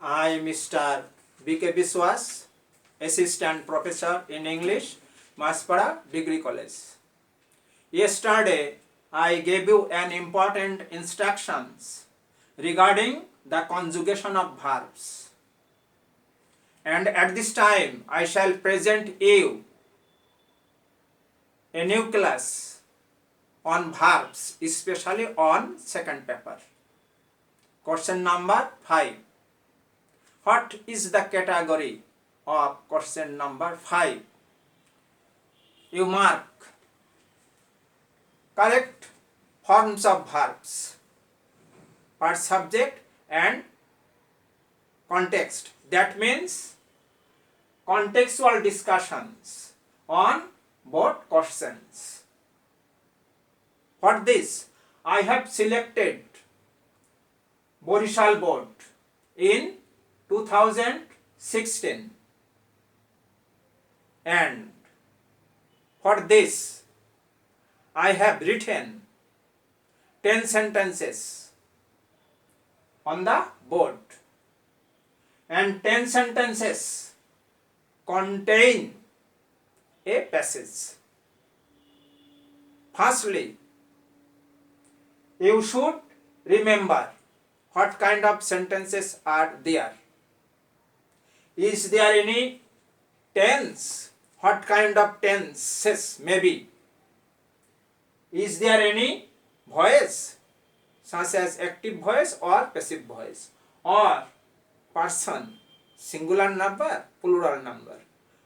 I, Mr. B.K. Biswas, Assistant Professor in English, Maspada Degree College. Yesterday, I gave you an important instructions regarding the conjugation of verbs. And at this time, I shall present you a new class on verbs, especially on second paper. Question number 5. What is the category of question number 5? You mark correct forms of verbs per subject and context. That means contextual discussions on both questions. For this, I have selected Borisal board in 2016, and for this I have written 10 sentences on the board, and 10 sentences contain a passage. Firstly, you should remember what kind of sentences are there. Is there any tense? What kind of tenses maybe? Is there any voice, such as active voice or passive voice, or person, singular number, plural number,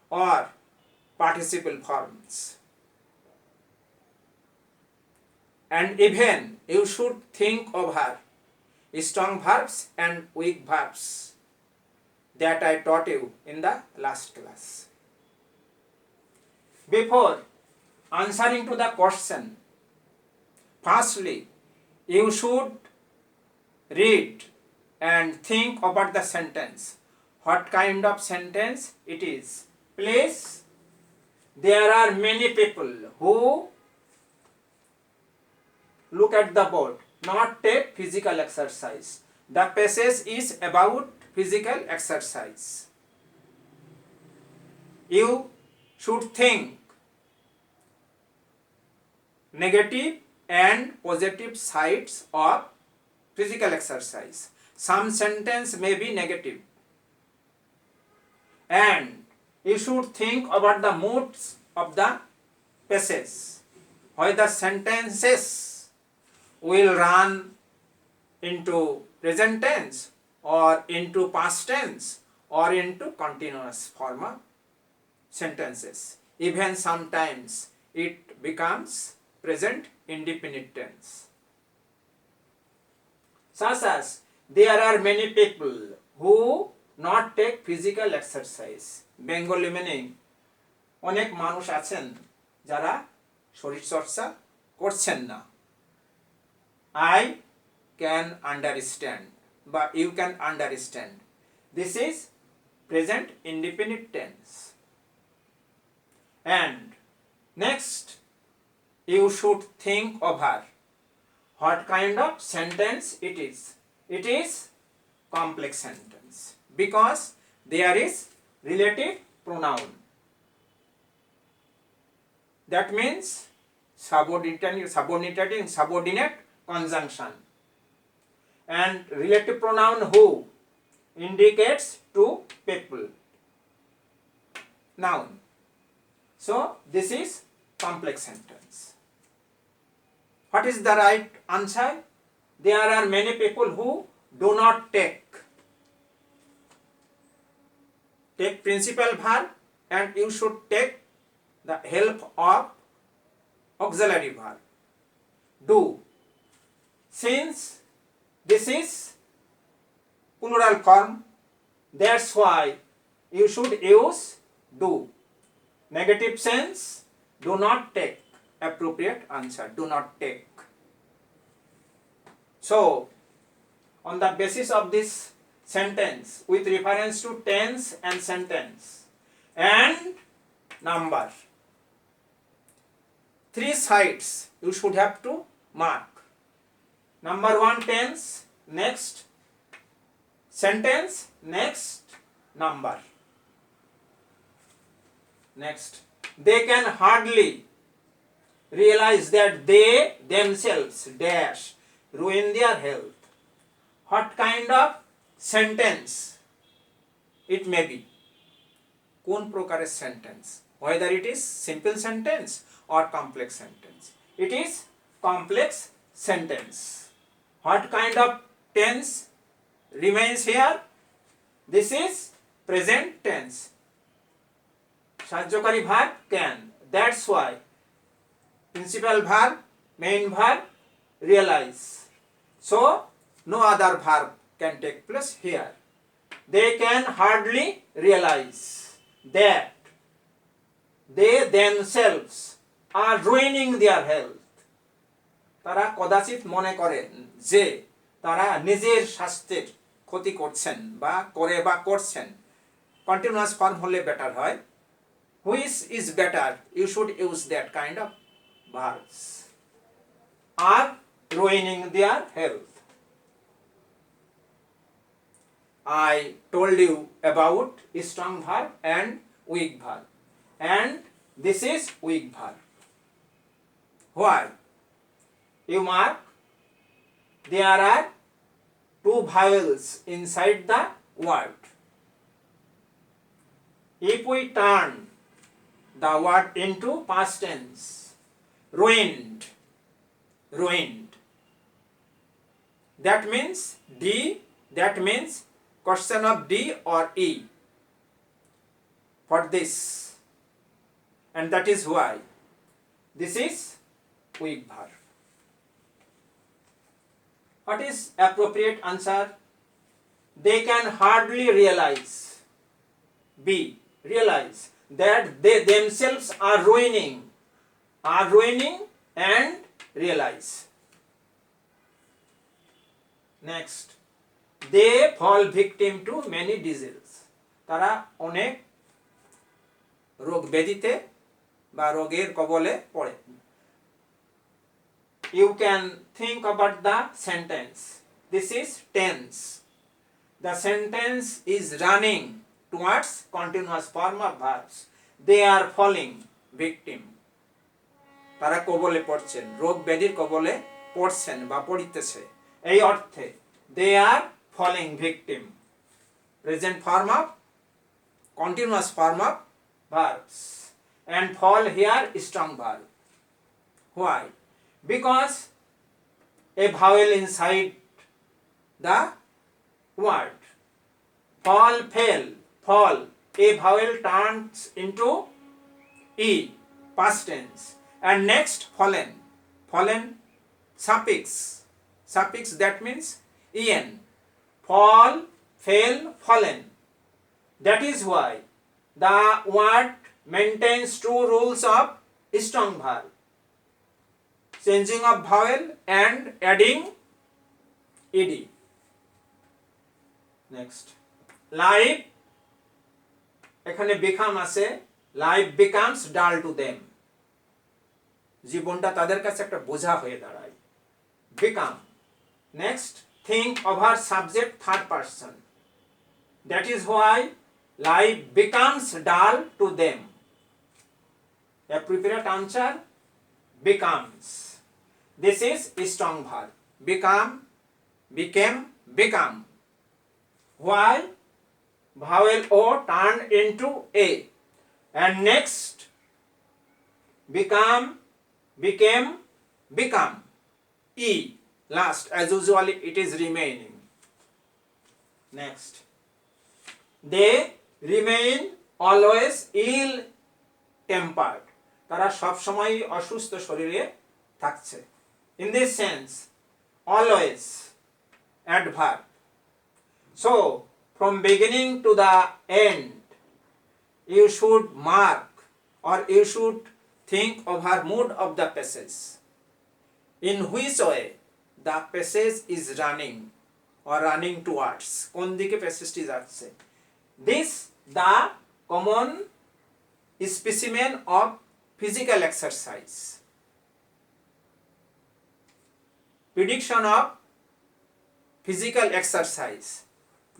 or participle forms? And even you should think over strong verbs and weak verbs that I taught you in the last class. Before answering to the question, firstly, you should read and think about the sentence. What kind of sentence it is? Please, there are many people who look at the board, not take physical exercise. The passage is about physical exercise. You should think negative and positive sides of physical exercise. Some sentence may be negative, and you should think about the moods of the passage, why the sentences will run into present tense or into past tense or into continuous form of sentences. Even sometimes it becomes present indefinite tense. Such as there are many people who not take physical exercise. Bengali meaning অনেক মানুষ আছেন যারা শরীর চর্চা করছেন না. I can understand, but you can understand. This is present indefinite tense. And next, you should think over what kind of sentence it is. It is complex sentence because there is relative pronoun. That means subordinate conjunction, and relative pronoun who indicates two people, noun. So this is complex sentence. What is the right answer? There are many people who do not take principal verb, and you should take the help of auxiliary verb, do. Since this is plural form, that's why you should use do. Negative sense, do not take. Appropriate answer, do not take. So, on the basis of this sentence, with reference to tense and sentence and number, 3 sides you should have to mark. Number 1 tense, next sentence, next number. Next, they can hardly realize that they themselves dash ruin their health. What kind of sentence it may be? কোন প্রকারের sentence? Whether it is simple sentence or complex sentence. It is complex sentence. What kind of tense remains here? This is present tense. সাহায্যকারী verb can. That's why principal verb, main verb, realize. So no other verb can take place here. They can hardly realize that they themselves are ruining their health. তারা কদাচিৎ মনে করেন যে তারা নিজের স্বাস্থ্যের ক্ষতি করছেন বা করে বা করছেন। কন্টিনিউয়াস ফর্ম হলে বেটার হয়। Which is better? You should use that kind of verbs. Are ruining their health. I told you about strong verb and weak verb, and this is weak verb. Why? You mark there are two vowels inside the word. If we turn the word into past tense, ruined, ruined, that means D, that means question of D or E for this, and that is why this is weak verb. What is appropriate answer? They can hardly realize, B, realize that they themselves are ruining and realize. Next, they fall victim to many diseases. তারা অনেক রোগ ব্যাধিতে বা রোগের কবলে পড়ে। You can think about the sentence. This is tense. The sentence is running towards continuous form of verbs. They are falling victim. তারা কবলে পড়ছেন, রোগ ব্যাধির কবলে পড়ছেন বা পড়িতেছে। এই অর্থে they are falling victim. Present form of continuous form of verbs. And fall here strong verb. Why? Because a vowel inside the word. Fall, fell, fall. A vowel turns into E, past tense. And next, fallen. Fallen, suffix. Suffix, that means en. Fall, fell, fallen. That is why the word maintains two rules of strong verb. Changing of vowel and adding ed. Next, life, এখানে become আছে, life becomes dull to them. জীবনটা তাদের কাছে একটা বোঝা হয়ে দাঁড়ায়। Become. Next, think over subject third person. That is why life becomes dull to them. Appropriate answer, becomes. This is strong verb. Become, became, become. Why? Vowel O turned into A. And next, become, became, become. E. Last, as usually it is remaining. Next. They remain always ill-tempered. তারা সবসময় অসুস্থ শরীরে থাকছে। In this sense, always adverb. So, from beginning to the end, you should mark or you should think over mood of the passage. In which way the passage is running or running towards. কোন দিকে প্যাসেজটি যাচ্ছে? This the common specimen of physical exercise. Prediction of physical exercise.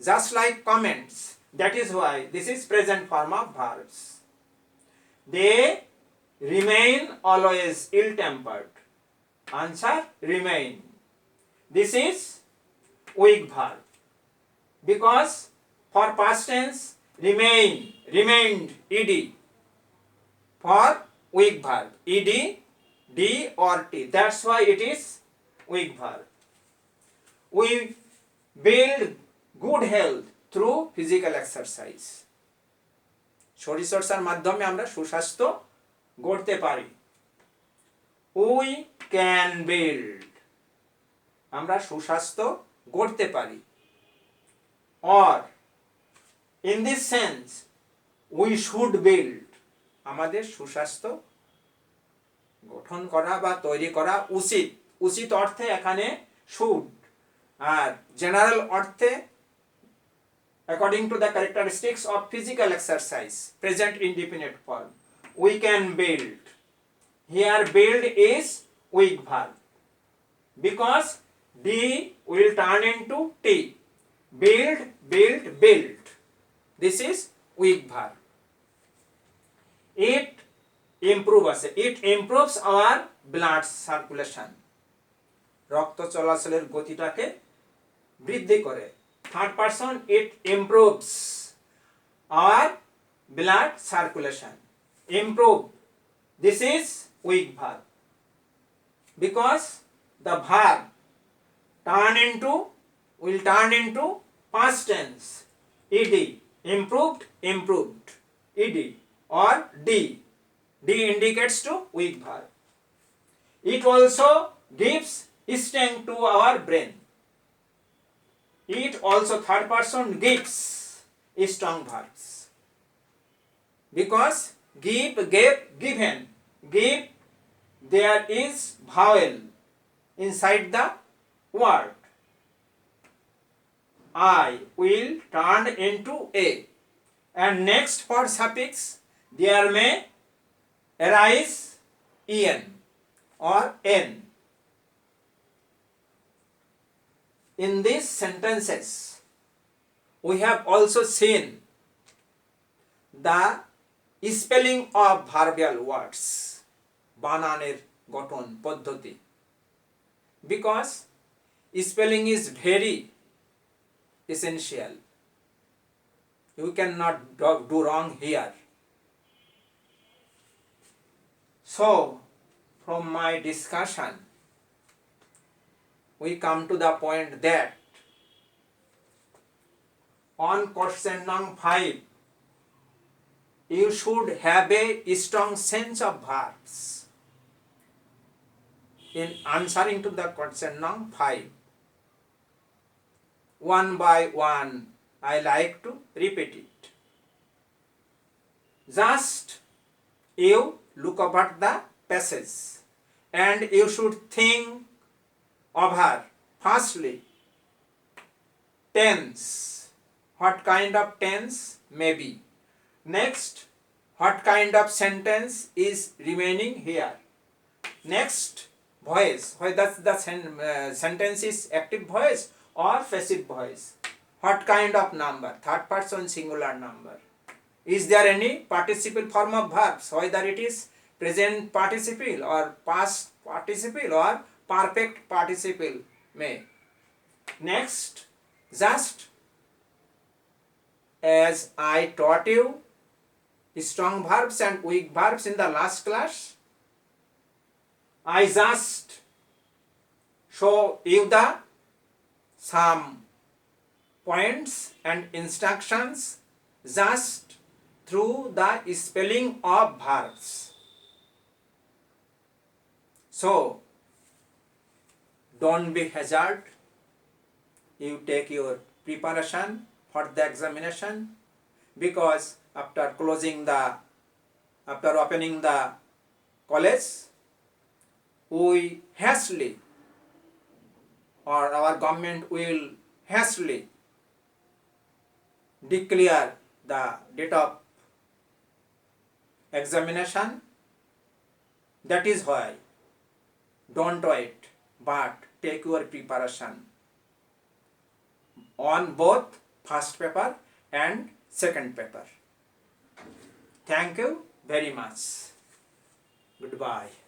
just like comments. That is why this is present form of verbs. They remain always ill-tempered. Answer, remain. This is weak verb. Because for past tense, remain, remained, ed. For weak verb, ed, d or t. That's why it is weak verb. We build good health through physical exercise. শরীরচর্চার মাধ্যমে আমরা সুস্বাস্থ্য গড়তে পারি। We can build. আমরা সুস্বাস্থ্য গড়তে পারি। Or in this sense, we should build. আমাদের সুস্বাস্থ্য গঠন করা বা তৈরি করা উচিত। উচিত অর্থে এখানে should, আর জেনারেল অর্থে according to the characteristics of physical exercise, present indefinite form. We can build. Here build is weak verb. Because D will turn into T. Build, build, build. This is weak verb. It improves our blood circulation. রক্ত চলাচলের গতিটাকে বৃদ্ধি করে। Third person, it improves our blood circulation. Improve. This is weak verb. Because the verb will turn into past tense. Ed. Improved, improved. Ed or D. D indicates to weak verb. It also gives strength to our brain. It also third person gives strong verbs. Because give, gave, given. Give, there is vowel inside the word. I will turn into A. And next for suffix, there may arise en or n. In these sentences, we have also seen the spelling of verbal words, বানানের গঠন পদ্ধতি. Because spelling is very essential. You cannot do wrong here. So, from my discussion, we come to the point that on question number 5, you should have a strong sense of verbs. In answering to the question number 5, one by one, I like to repeat it. Just you look over the passage and you should think over, firstly, tense. What kind of tense may be? Next, what kind of sentence is remaining here? Next, voice. Whether the sentence is active voice or passive voice. What kind of number? Third person singular number. Is there any participle form of verbs? Whether it is present participle or past participle or perfect participle may. Next, just as I taught you strong verbs and weak verbs in the last class, I just show you the some points and instructions just through the spelling of verbs. So, don't be hazard. You take your preparation for the examination, because after opening the college, we hastily, or our government will hastily declare the date of examination. That is why don't wait, but take your preparation on both first paper and second paper. Thank you very much. Goodbye.